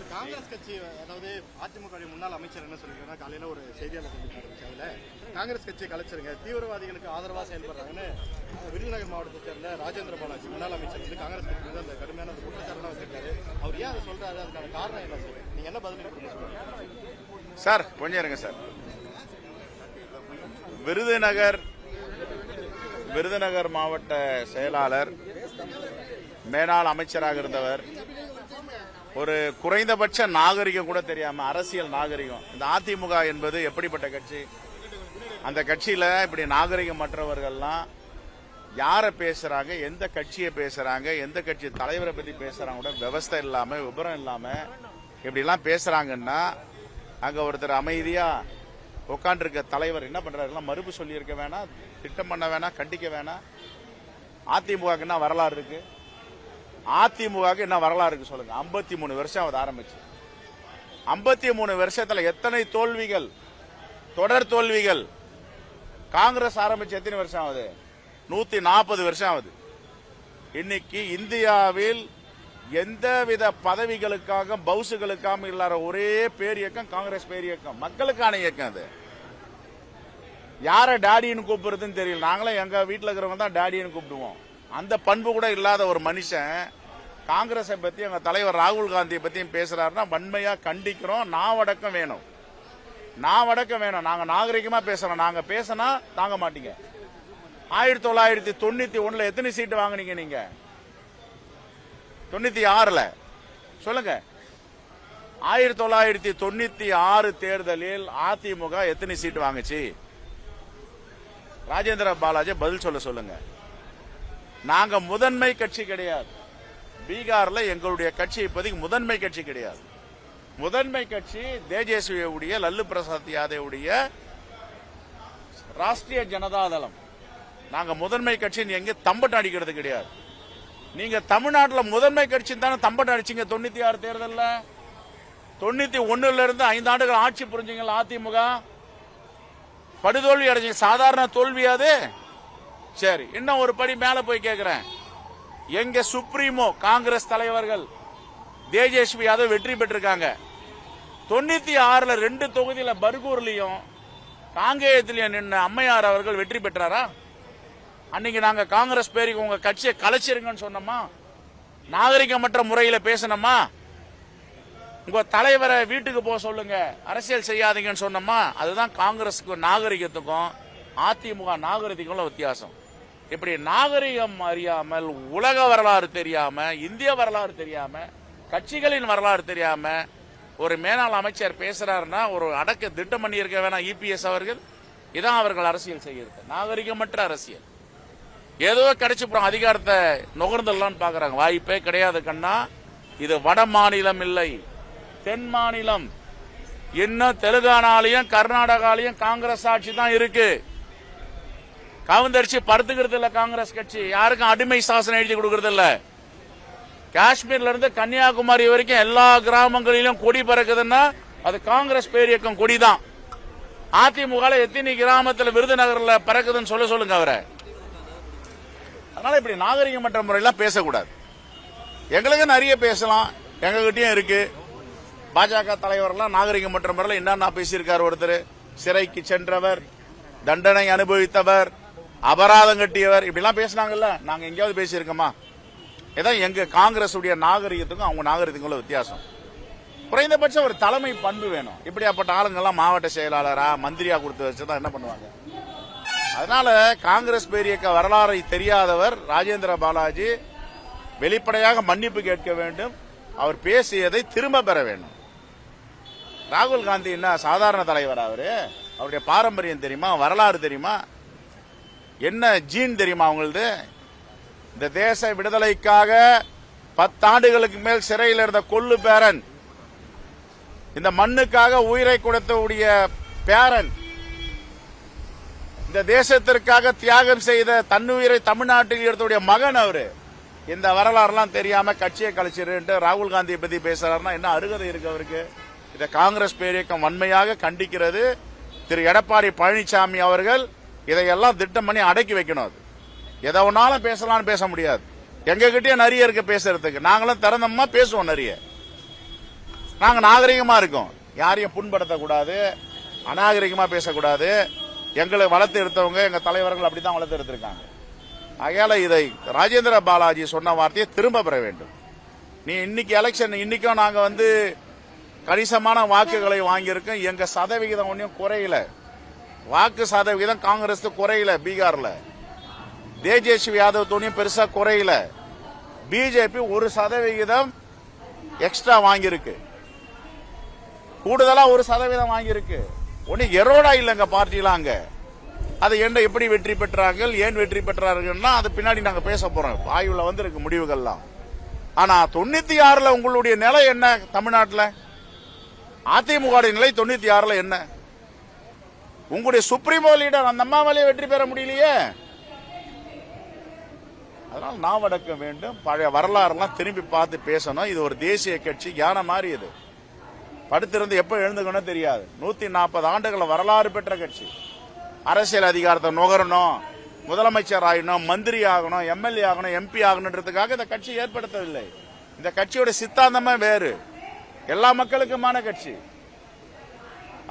Sir Congress கட்சி அதாவது அதிமுக முன்னாள் அமைச்சர் என்ன சொல்லிருக்காங்க காலையில ஒரு செய்தியாளர் சந்திப்பு அதுல காங்கிரஸ் கட்சியை கலைச்சிருங்க தீவிரவாதிகளுக்கு ஆதரவா செயல்படுறாங்கன்னு விருதுநகர் மாவட்டத்தை சேர்ந்த ராஜேந்திர பாலாஜி முன்னாள் அமைச்சர் வந்து காங்கிரஸ் கட்சி வந்து அந்த கடுமையான குற்றச்சாட்டுலாம் வச்சிருக்காரு. அவர் ஏன் அதை சொல்றாரு, அதுக்கான காரணம் என்ன சார்? நீங்க என்ன பதில் சார்? கொஞ்சம் இருங்க சார். விருதுநகர் மாவட்ட செயலாளர், மேலாள் அமைச்சராக இருந்தவர், ஒரு குறைந்தபட்ச நாகரிகம் கூட தெரியாம அரசியல் நாகரிகம். இந்த அதிமுக என்பது எப்படிப்பட்ட கட்சி? அந்த கட்சியில இப்படி நாகரிகம் மற்றவர்கள்லாம் யார பேசுறாங்க, எந்த கட்சியை பேசுறாங்க, எந்த கட்சி தலைவரை பத்தி பேசுறாங்க கூட விவஸ்தை இல்லாம விபரம் இல்லாம இப்படி எல்லாம் பேசுறாங்கன்னா அங்க ஒருத்தர் அமைதியா உட்காந்து இருக்க தலைவர் என்ன பண்றாரு? மறுப்பு சொல்லி இருக்க வேணாம், திட்டம் பண்ண வேணாம், கண்டிக்க வேணாம். அதிமுக என்ன வரலாறு இருக்கு? அதிமுக என்ன வரலாறு இருக்கு சொல்லுங்க? 53 வருஷம் அது ஆரம்பிச்சு 53 வருஷத்துல எத்தனை தோல்விகள், தொடர் தோல்விகள். காங்கிரஸ் ஆரம்பிச்சு எத்தனை வருஷம் ஆகுது? 140 வருஷம் ஆகுது. இன்னைக்கு இந்தியாவில் எந்தவித பதவிகளுக்காக பவுசுகளுக்காக இல்லாத ஒரே பேர் இயக்கம் காங்கிரஸ் பேர் இயக்கம், மக்களுக்கான இயக்கம். அது யார டாடின்னு கூப்பிடுறதுன்னு தெரியல. நாங்களும் எங்க வீட்டில் இருக்கிறவங்க தான் டாடின்னு கூப்பிடுவோம். அந்த பண்பு கூட இல்லாத ஒரு மனுஷன் காங்கிரஸை பத்தி எங்க தலைவர் ராகுல் காந்தியை பத்தியும் பேசுறாருன்னா வன்மையா கண்டிக்கிறோம். நாவடக்கம் வேணும், நாவடக்கம் வேணும். நாங்க நாகரிகமா பேசுறோம். நாங்க பேசினா தாங்க மாட்டீங்க. 1991 எத்தனை சீட்டு வாங்கினீங்க நீங்க? 96 சொல்லுங்க. 1996 தேர்தலில் அதிமுக எத்தனை சீட்டு வாங்குச்சு? ராஜேந்திர பாலாஜி பதில் சொல்லுங்க. நாங்க முதன்மை கட்சி கிடையாது. பீகார்ல எங்களுடைய கட்சி இப்போதைக்கு முதன்மை கட்சி கிடையாது. முதன்மை கட்சி தேஜஸ்வியுடைய, லல்லு பிரசாத் யாதவுடைய ராஷ்டிரிய ஜனதாதளம். நாங்க முதன்மை கட்சி எங்க தம்பட்டம் அடிக்கிறது கிடையாது. நீங்க தமிழ்நாட்டில் முதன்மை கட்சி தானே தம்பட்டம் அடிச்சீங்க 96 தேர்தலில். 91 இருந்து 5 ஆண்டுகள் ஆட்சி புரிஞ்சீங்களா? அதிமுக படுதோல்வி அடைஞ்சீங்க. சாதாரண தோல்வியாது. சரி, இன்னும் ஒரு படி மேல போய் கேட்கிறேன். எங்க சுப்ரீமோ காங்கிரஸ் தலைவர்கள் தேஜஸ்வி யாதவ் வெற்றி பெற்றிருக்காங்க. 96 2 தொகுதியில பர்கூர்லயும் காங்கேயத்திலையும் நின்று அம்மையார் அவர்கள் வெற்றி பெற்றாரா? அன்னைக்கு நாங்க காங்கிரஸ் பேருக்கு உங்க கட்சியை கலைச்சிருங்கன்னு சொன்னோமா? நாகரிகமற்ற முறையில பேசணுமா? உங்க தலைவரை வீட்டுக்கு போக சொல்லுங்க, அரசியல் செய்யாதீங்கன்னு சொன்னோமா? அதுதான் காங்கிரஸுக்கும் நாகரிகத்துக்கும் அதிமுக நாகரிகத்துக்கும் வித்தியாசம். இப்படி நாகரிகம் அறியாமல், உலக வரலாறு தெரியாம, இந்திய வரலாறு தெரியாம, கட்சிகளின் வரலாறு தெரியாம ஒரு மேலாள் அமைச்சர் பேசுறாருன்னா ஒரு அடக்க திட்டம் பண்ணி இருக்க வேணாம் இபிஎஸ் அவர்கள். இதான் அவர்கள் அரசியல் செய்யறது, நாகரிகமற்ற அரசியல். ஏதோ கிடைச்சு அதிகாரத்தை நுகர்ந்துடலான்னு பாக்குறாங்க. வாய்ப்பே கிடையாது கண்ணா. இது வட மாநிலம் இல்லை, தென் மாநிலம். இன்னும் தெலுங்கானாலையும் கர்நாடகாலையும் காங்கிரஸ் ஆட்சி தான் இருக்கு. கவுந்தரிச்சு படுத்துக்கிறது இல்ல காங்கிரஸ் கட்சி. யாருக்கும் அடிமை சாசனம் எழுதி கொடுக்கறது இல்ல. காஷ்மீர்ல இருந்து கன்னியாகுமரி வரைக்கும் எல்லா கிராமங்களிலும் கொடி பறக்குதுன்னா அது காங்கிரஸ் பேர் இயக்கம் கொடி தான். அதிமுக எத்தனை கிராமத்தில் விருதுநகர்ல பறக்குதுன்னு சொல்லுங்க அவரை. அதனால இப்படி நாகரிகமற்ற முறையெல்லாம் பேசக்கூடாது. எங்களுக்கு நிறைய பேசலாம், எங்ககிட்டயும் இருக்கு. பாஜக தலைவர்லாம் நாகரிகமற்ற முறையில் என்னன்னா பேசியிருக்காரு. ஒருத்தர் சிறைக்கு சென்றவர், தண்டனை அனுபவித்தவர், அபராதம் கட்டியவர், இப்படிலாம் பேசினாங்கல்ல. நாங்க எங்கேயாவது பேசியிருக்கோமா? இதான் எங்க காங்கிரஸ் உடைய நாகரிகத்துக்கும் அவங்க நாகரிகத்துக்கும் வித்தியாசம். குறைந்தபட்சம் ஒரு தலைமை பண்பு வேணும். இப்படியாப்பட்ட ஆளுங்கெல்லாம் மாவட்ட செயலாளரா, மந்திரியா கொடுத்து வச்சுதான் என்ன பண்ணுவாங்க? அதனால காங்கிரஸ் பேரியக்க வரலாறை தெரியாதவர் ராஜேந்திர பாலாஜி வெளிப்படையாக மன்னிப்பு கேட்க வேண்டும். அவர் பேசியதை திரும்ப பெற வேண்டும். ராகுல் காந்தி என்ன சாதாரண தலைவர்? அவருடைய பாரம்பரியம் தெரியுமா? வரலாறு தெரியுமா? என்ன ஜீன் தெரியுமா அவங்களது? இந்த தேச விடுதலைக்காக 10 ஆண்டுகளுக்கு மேல் சிறையில் இருந்த கொள்ளு பேரன், இந்த மண்ணுக்காக உயிரை கொடுத்தவுடைய பேரன், இந்த தேசத்திற்காக தியாகம் செய்த தன்னுயிரை தமிழ்நாட்டில் எடுத்தவுடைய மகன் அவரு. இந்த வரலாறுலாம் தெரியாம கட்சியை கழிச்சிரு ராகுல் காந்தியை பத்தி பேசுறாருன்னா என்ன அருகதை இருக்கு அவருக்கு? இதை காங்கிரஸ் பேரியக்கம் வன்மையாக கண்டிக்கிறது. திரு எடப்பாடி பழனிசாமி அவர்கள் இதையெல்லாம் திட்டம் பண்ணி அடக்கி வைக்கணும். அது எதை ஒன்னாலும் பேசலாம்னு பேச முடியாது. எங்க கிட்டே நிறைய இருக்கு பேசுறதுக்கு. நாங்களும் திறந்தமா பேசுவோம் நிறைய. நாங்க நாகரிகமா இருக்கோம், யாரையும் புண்படுத்தக்கூடாது, அநாகரிகமா பேசக்கூடாது. எங்களை வளர்த்து எடுத்தவங்க எங்க தலைவர்கள் அப்படித்தான் வளர்த்து எடுத்திருக்காங்க. ஆகையால இதை ராஜேந்திர பாலாஜி சொன்ன வார்த்தையை திரும்ப பெற வேண்டும். நீ இன்னைக்கு எலெக்ஷன், இன்னைக்கும் நாங்க கணிசமான வாக்குகளை வாங்கியிருக்கோம். எங்க சதவிகிதம் ஒன்றும் குறையல, வாக்கு சதவிகிதம் காங்கிரஸ் குறையல. பீகார்ல தேஜஸ்வி யாதவ் ஒன்றும் பெருசா குறையல. பிஜேபி 1% எக்ஸ்ட்ரா வாங்கியிருக்கு, கூடுதலா 1% வாங்கியிருக்கு. ஒன்னு எரோடா இல்லங்க பார்ட்டிலாம் அங்க. அதை என்ன எப்படி வெற்றி பெற்றார்கள், ஏன் வெற்றி பெற்றார்கள்னா அது பின்னாடி நாங்க பேச போறோம். ஆய்வுல இருக்கு முடிவுகள்லாம். ஆனா 96ல உங்களுடைய நிலை என்ன? தமிழ்நாட்டில் அதிமுக நிலை 96ல என்ன? உங்களுடைய சுப்ரீமோ லீடர் அந்த அம்மாவாலே வெற்றி பெற முடியலையே. அதனால நாவடக்க வேண்டும். பழைய வரலாறுலாம் திரும்பி பார்த்து பேசணும். இது ஒரு தேசிய கட்சி, யானை மாதிரி. இது படுத்திருந்து எப்ப எழுந்துக்கணும் தெரியாது. 140 ஆண்டுகள் வரலாறு பெற்ற கட்சி. அரசியல் அதிகாரத்தை நுகரணும், முதலமைச்சர் ஆகணும், மந்திரி ஆகணும், எம்எல்ஏ ஆகணும், எம்பி ஆகணுன்றதுக்காக இந்த கட்சி ஏற்படுத்தவில்லை. இந்த கட்சியோட சித்தாந்தமே வேறு, எல்லா மக்களுக்குமான கட்சி.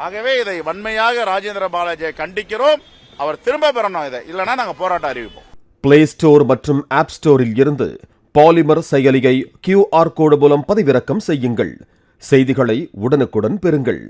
ஆகவே இதை வன்மையாக ராஜேந்திர பாலாஜியை கண்டிக்கிறோம். அவர் திரும்ப பெறணும். இதை இல்லைன்னா நாங்க போராட்டம் அறிவிப்போம். பிளே ஸ்டோர் மற்றும் ஆப் ஸ்டோரில் இருந்து பாலிமர் செயலியை QR கோடு மூலம் பதிவிறக்கம் செய்யுங்கள். செய்திகளை உடனுக்குடன் பெறுங்கள்.